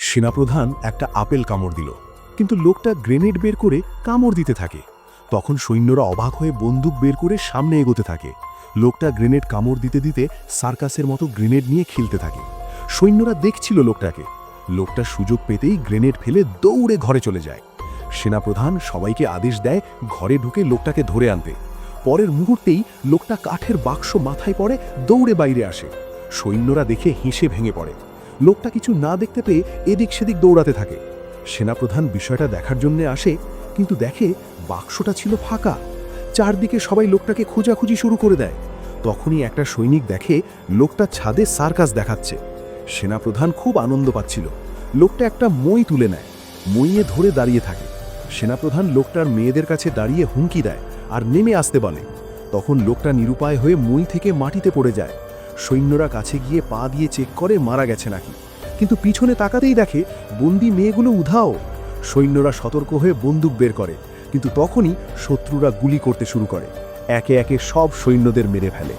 সেনাপ্রধান একটা আপেল কামড় দিল, কিন্তু লোকটা গ্রেনেড বের করে কামড় দিতে থাকে। তখন সৈন্যরা অবাক হয়ে বন্দুক বের করে সামনে এগোতে থাকে। লোকটা গ্রেনেড কামড় দিতে দিতে সার্কাসের মতো গ্রেনেড নিয়ে খেলতে থাকে। সৈন্যরা দেখছিল লোকটাকে। লোকটা সুযোগ পেতেই গ্রেনেড ফেলে দৌড়ে ঘরে চলে যায়। সেনাপ্রধান সবাইকে আদেশ দেয় ঘরে ঢুকে লোকটাকে ধরে আনতে। পরের মুহূর্তেই লোকটা কাঠের বাক্স মাথায় পড়ে দৌড়ে বাইরে আসে। সৈন্যরা দেখে হেসে ভেঙে পড়ে। লোকটা কিছু না দেখতে পেয়ে এদিক সেদিক দৌড়াতে থাকে। সেনাপ্রধান বিষয়টা দেখার জন্য আসে, কিন্তু দেখে বাক্সটা ছিল ফাঁকা। চারদিকে সবাই লোকটাকে খোঁজাখুঁজি শুরু করে দেয়। তখনই একটা সৈনিক দেখে লোকটা ছাদে সার্কাস দেখাচ্ছে। সেনাপ্রধান খুব আনন্দ পাচ্ছিল। লোকটা একটা মই তুলে নেয়, মইয়ে ধরে দাঁড়িয়ে থাকে। সেনাপ্রধান লোকটার মেয়েদের কাছে দাঁড়িয়ে হুমকি দেয় আর নেমে আসতে বলে। তখন লোকটা নিরুপায় হয়ে মই থেকে মাটিতে পড়ে যায়। সৈন্যরা কাছে গিয়ে পা দিয়ে চেক করে মারা গেছে নাকি, কিন্তু পিছনে তাকাতেই দেখে বন্দি মেয়েগুলো উধাও। সৈন্যরা সতর্ক হয়ে বন্দুক বের করে, কিন্তু তখনই শত্রুরা গুলি করতে শুরু করে। একে একে সব সৈন্যদের মেরে ফেলে।